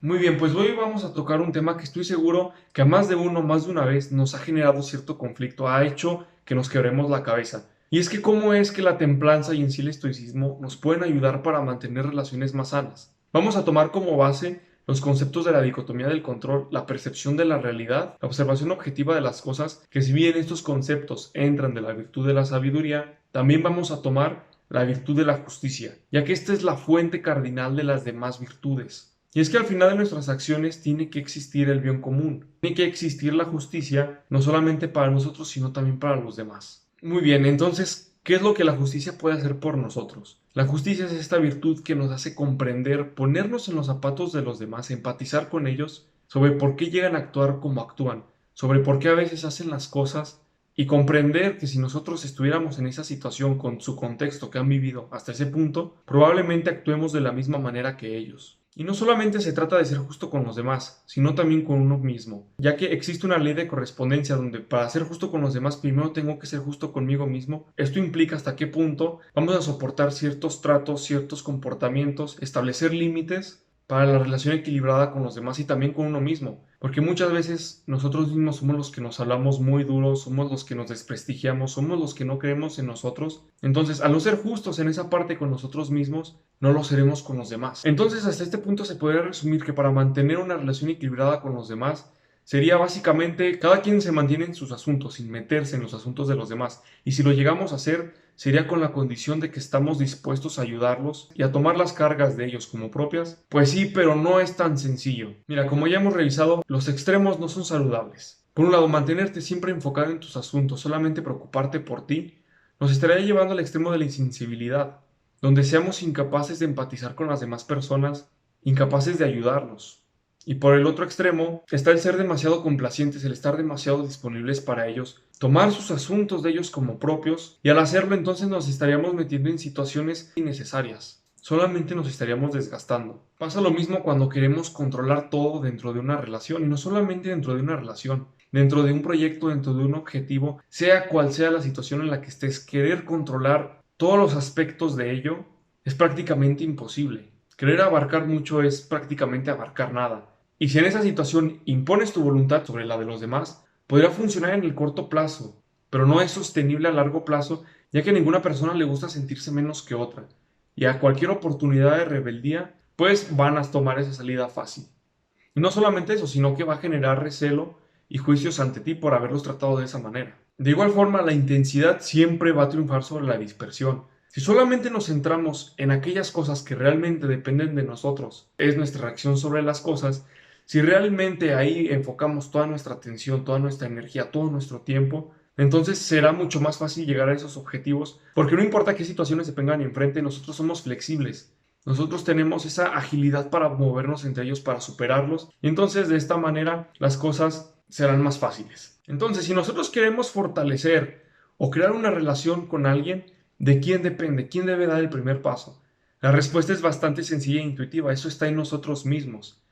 Muy bien, pues hoy vamos a tocar un tema que estoy seguro que a más de uno, más de una vez nos ha generado cierto conflicto, ha hecho que nos quebremos la cabeza. Y es que cómo es que la templanza y en sí el estoicismo nos pueden ayudar para mantener relaciones más sanas. Vamos a tomar como base los conceptos de la dicotomía del control, la percepción de la realidad, la observación objetiva de las cosas, que si bien estos conceptos entran de la virtud de la sabiduría, también vamos a tomar la virtud de la justicia, ya que esta es la fuente cardinal de las demás virtudes. Y es que al final de nuestras acciones tiene que existir el bien común, tiene que existir la justicia, no solamente para nosotros, sino también para los demás. Muy bien, entonces, ¿qué es lo que la justicia puede hacer por nosotros? La justicia es esta virtud que nos hace comprender, ponernos en los zapatos de los demás, empatizar con ellos sobre por qué llegan a actuar como actúan, sobre por qué a veces hacen las cosas y comprender que si nosotros estuviéramos en esa situación con su contexto que han vivido hasta ese punto, probablemente actuemos de la misma manera que ellos. Y no solamente se trata de ser justo con los demás, sino también con uno mismo, ya que existe una ley de correspondencia donde para ser justo con los demás primero tengo que ser justo conmigo mismo. Esto implica hasta qué punto vamos a soportar ciertos tratos, ciertos comportamientos, establecer límites para la relación equilibrada con los demás y también con uno mismo. Porque muchas veces nosotros mismos somos los que nos hablamos muy duros, somos los que nos desprestigiamos, somos los que no creemos en nosotros. Entonces, al no ser justos en esa parte con nosotros mismos, no lo seremos con los demás. Entonces, hasta este punto se podría resumir que para mantener una relación equilibrada con los demás, sería básicamente cada quien se mantiene en sus asuntos, sin meterse en los asuntos de los demás. Y si lo llegamos a hacer, sería con la condición de que estamos dispuestos a ayudarlos y a tomar las cargas de ellos como propias. Pues sí, pero no es tan sencillo. Mira, como ya hemos revisado, los extremos no son saludables. Por un lado, mantenerte siempre enfocado en tus asuntos, solamente preocuparte por ti, nos estaría llevando al extremo de la insensibilidad, donde seamos incapaces de empatizar con las demás personas, incapaces de ayudarlos. Y por el otro extremo está el ser demasiado complacientes, el estar demasiado disponibles para ellos, tomar sus asuntos de ellos como propios, y al hacerlo entonces nos estaríamos metiendo en situaciones innecesarias. Solamente nos estaríamos desgastando. Pasa lo mismo cuando queremos controlar todo dentro de una relación, y no solamente dentro de una relación, dentro de un proyecto, dentro de un objetivo, sea cual sea la situación en la que estés, querer controlar todos los aspectos de ello es prácticamente imposible. Querer abarcar mucho es prácticamente abarcar nada. Y si en esa situación impones tu voluntad sobre la de los demás, podría funcionar en el corto plazo, pero no es sostenible a largo plazo, ya que a ninguna persona le gusta sentirse menos que otra. Y a cualquier oportunidad de rebeldía, pues van a tomar esa salida fácil. Y no solamente eso, sino que va a generar recelo y juicios ante ti por haberlos tratado de esa manera. De igual forma, la intensidad siempre va a triunfar sobre la dispersión. Si solamente nos centramos en aquellas cosas que realmente dependen de nosotros, es nuestra reacción sobre las cosas, si realmente ahí enfocamos toda nuestra atención, toda nuestra energía, todo nuestro tiempo, entonces será mucho más fácil llegar a esos objetivos, porque no importa qué situaciones se pongan enfrente, nosotros somos flexibles. Nosotros tenemos esa agilidad para movernos entre ellos, para superarlos, y entonces de esta manera las cosas serán más fáciles. Entonces, si nosotros queremos fortalecer o crear una relación con alguien, ¿de quién depende? ¿Quién debe dar el primer paso? La respuesta es bastante sencilla e intuitiva, eso está en nosotros mismos.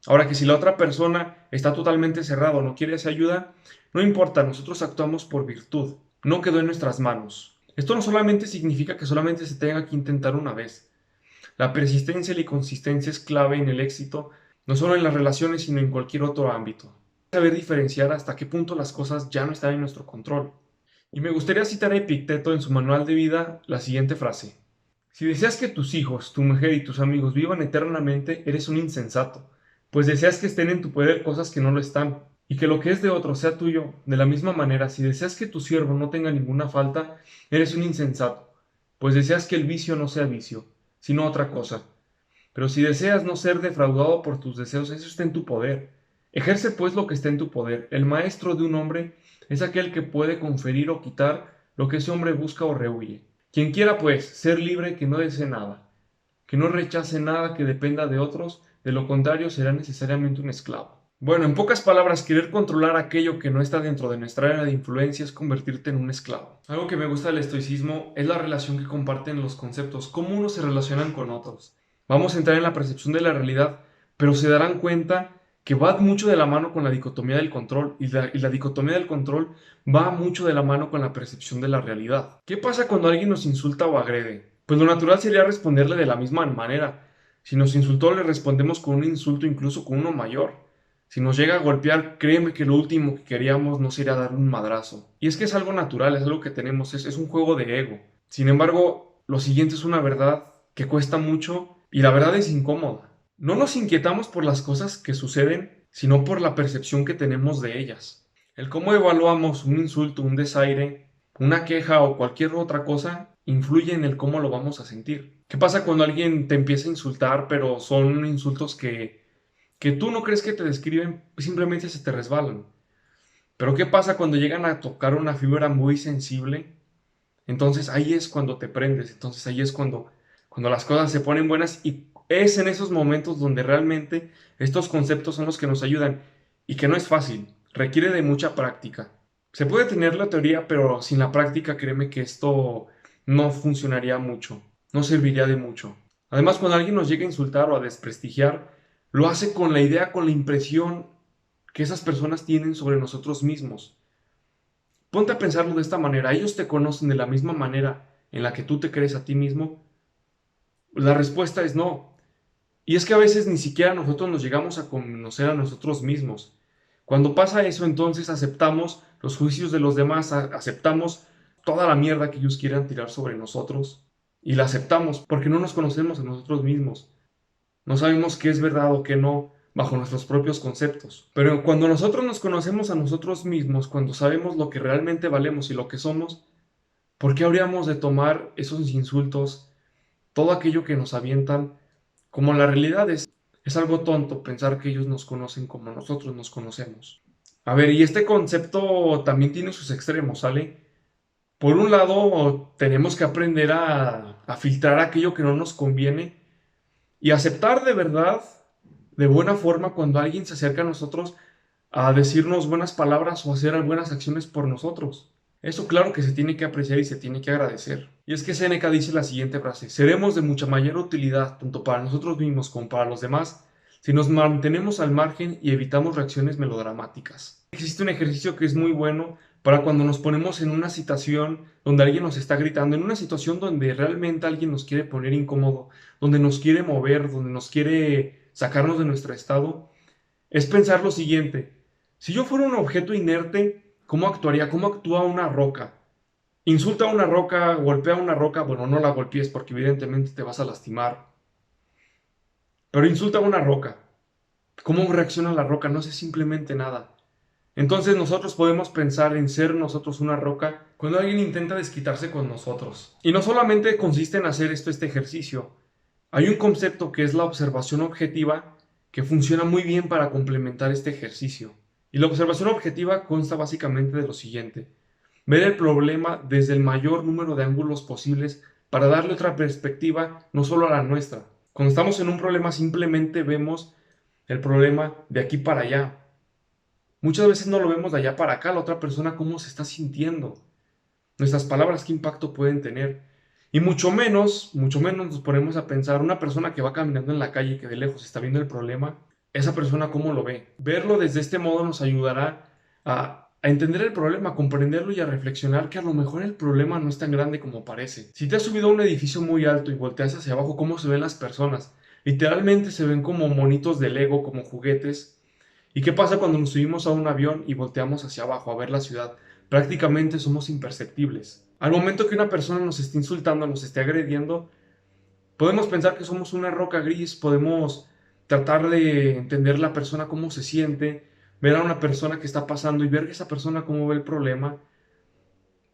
Ahora que si la otra persona está totalmente cerrada o no quiere esa ayuda, no importa, nosotros actuamos por virtud, no quedó en nuestras manos. Esto no solamente significa que solamente se tenga que intentar una vez. La persistencia y la consistencia es clave en el éxito, no solo en las relaciones, sino en cualquier otro ámbito. Saber diferenciar hasta qué punto las cosas ya no están en nuestro control. Y me gustaría citar a Epicteto en su manual de vida la siguiente frase. Si deseas que tus hijos, tu mujer y tus amigos vivan eternamente, eres un insensato, pues deseas que estén en tu poder cosas que no lo están, y que lo que es de otro sea tuyo. De la misma manera, si deseas que tu siervo no tenga ninguna falta, eres un insensato, pues deseas que el vicio no sea vicio, sino otra cosa. Pero si deseas no ser defraudado por tus deseos, eso está en tu poder. Ejerce pues lo que está en tu poder. El maestro de un hombre es aquel que puede conferir o quitar lo que ese hombre busca o rehúye. Quien quiera pues ser libre, que no desee nada, que no rechace nada que dependa de otros, de lo contrario será necesariamente un esclavo. Bueno, en pocas palabras, querer controlar aquello que no está dentro de nuestra área de influencia es convertirte en un esclavo. Algo que me gusta del estoicismo es la relación que comparten los conceptos, cómo unos se relacionan con otros. Vamos a entrar en la percepción de la realidad, pero se darán cuenta que va mucho de la mano con la dicotomía del control, y la dicotomía del control va mucho de la mano con la percepción de la realidad. ¿Qué pasa cuando alguien nos insulta o agrede? Pues lo natural sería responderle de la misma manera, Si nos insultó, le respondemos con un insulto, incluso con uno mayor. Si nos llega a golpear, créeme que lo último que queríamos no sería darle un madrazo. Y es que es algo natural, es algo que tenemos, es un juego de ego. Sin embargo, lo siguiente es una verdad que cuesta mucho y la verdad es incómoda. No nos inquietamos por las cosas que suceden, sino por la percepción que tenemos de ellas. El cómo evaluamos un insulto, un desaire, una queja o cualquier otra cosa influye en el cómo lo vamos a sentir. ¿Qué pasa cuando alguien te empieza a insultar, pero son insultos que tú no crees que te describen, simplemente se te resbalan? Pero ¿qué pasa cuando llegan a tocar una fibra muy sensible? Entonces ahí es cuando te prendes, entonces ahí es cuando las cosas se ponen buenas y es en esos momentos donde realmente estos conceptos son los que nos ayudan y que no es fácil, requiere de mucha práctica. Se puede tener la teoría, pero sin la práctica créeme que esto no funcionaría mucho, no serviría de mucho. Además, cuando alguien nos llega a insultar o a desprestigiar, lo hace con la idea, con la impresión que esas personas tienen sobre nosotros mismos. Ponte a pensarlo de esta manera. Ellos te conocen de la misma manera en la que tú te crees a ti mismo. La respuesta es no. Y es que a veces ni siquiera nosotros nos llegamos a conocer a nosotros mismos. Cuando pasa eso, entonces aceptamos los juicios de los demás, aceptamos toda la mierda que ellos quieran tirar sobre nosotros y la aceptamos porque no nos conocemos a nosotros mismos. No sabemos qué es verdad o qué no bajo nuestros propios conceptos. Pero cuando nosotros nos conocemos a nosotros mismos, cuando sabemos lo que realmente valemos y lo que somos, ¿por qué habríamos de tomar esos insultos, todo aquello que nos avientan, como la realidad es? Es algo tonto pensar que ellos nos conocen como nosotros nos conocemos. A ver, y este concepto también tiene sus extremos, ¿sale? Por un lado, tenemos que aprender a filtrar aquello que no nos conviene y aceptar de verdad, de buena forma, cuando alguien se acerca a nosotros a decirnos buenas palabras o hacer buenas acciones por nosotros. Eso claro que se tiene que apreciar y se tiene que agradecer. Y es que Séneca dice la siguiente frase: seremos de mucha mayor utilidad tanto para nosotros mismos como para los demás si nos mantenemos al margen y evitamos reacciones melodramáticas. Existe un ejercicio que es muy bueno para cuando nos ponemos en una situación donde alguien nos está gritando, en una situación donde realmente alguien nos quiere poner incómodo, donde nos quiere mover, donde nos quiere sacarnos de nuestro estado, es pensar lo siguiente: si yo fuera un objeto inerte, ¿cómo actuaría? ¿Cómo actúa una roca? Insulta a una roca, golpea a una roca, bueno, no la golpees porque evidentemente te vas a lastimar, pero insulta a una roca. ¿Cómo reacciona la roca? No hace simplemente nada. Entonces nosotros podemos pensar en ser nosotros una roca cuando alguien intenta desquitarse con nosotros. Y no solamente consiste en hacer este ejercicio. Hay un concepto que es la observación objetiva que funciona muy bien para complementar este ejercicio. Y la observación objetiva consta básicamente de lo siguiente: ver el problema desde el mayor número de ángulos posibles para darle otra perspectiva, no solo a la nuestra. Cuando estamos en un problema simplemente vemos el problema de aquí para allá. Muchas veces no lo vemos de allá para acá, la otra persona cómo se está sintiendo, nuestras palabras qué impacto pueden tener. Y mucho menos nos ponemos a pensar, una persona que va caminando en la calle, que de lejos está viendo el problema, esa persona cómo lo ve. Verlo desde este modo nos ayudará a entender el problema, a comprenderlo y a reflexionar que a lo mejor el problema no es tan grande como parece. Si te has subido a un edificio muy alto y volteas hacia abajo, ¿cómo se ven las personas? Literalmente se ven como monitos de Lego, como juguetes. ¿Y qué pasa cuando nos subimos a un avión y volteamos hacia abajo a ver la ciudad? Prácticamente somos imperceptibles. Al momento que una persona nos esté insultando, nos esté agrediendo, podemos pensar que somos una roca gris, podemos tratar de entender la persona cómo se siente, ver a una persona que está pasando y ver esa persona cómo ve el problema.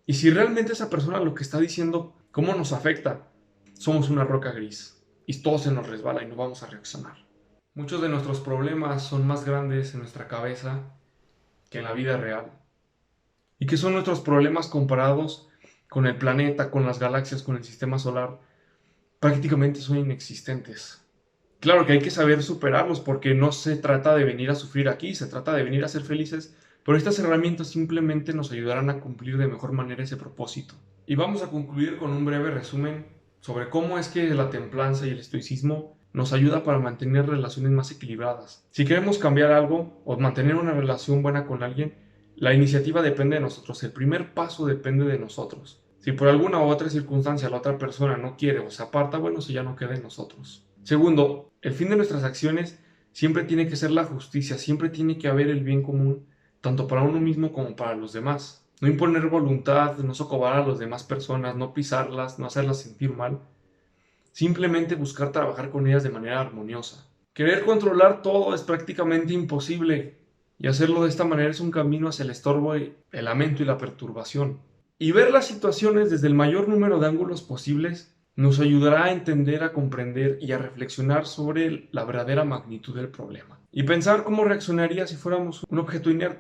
Y si realmente esa persona lo que está diciendo, cómo nos afecta, somos una roca gris y todo se nos resbala y no vamos a reaccionar. Muchos de nuestros problemas son más grandes en nuestra cabeza que en la vida real. ¿Y qué son nuestros problemas comparados con el planeta, con las galaxias, con el sistema solar? Prácticamente son inexistentes. Claro que hay que saber superarlos porque no se trata de venir a sufrir aquí, se trata de venir a ser felices, pero estas herramientas simplemente nos ayudarán a cumplir de mejor manera ese propósito. Y vamos a concluir con un breve resumen sobre cómo es que la templanza y el estoicismo nos ayuda para mantener relaciones más equilibradas. Si queremos cambiar algo o mantener una relación buena con alguien, la iniciativa depende de nosotros, el primer paso depende de nosotros. Si por alguna u otra circunstancia la otra persona no quiere o se aparta, bueno, eso ya no queda en nosotros. Segundo, el fin de nuestras acciones siempre tiene que ser la justicia, siempre tiene que haber el bien común, tanto para uno mismo como para los demás. No imponer voluntad, no socavar a las demás personas, no pisarlas, no hacerlas sentir mal. Simplemente buscar trabajar con ellas de manera armoniosa. Querer controlar todo es prácticamente imposible y hacerlo de esta manera es un camino hacia el estorbo, el lamento y la perturbación. Y ver las situaciones desde el mayor número de ángulos posibles nos ayudará a entender, a comprender y a reflexionar sobre la verdadera magnitud del problema. Y pensar cómo reaccionaría si fuéramos un objeto inerte.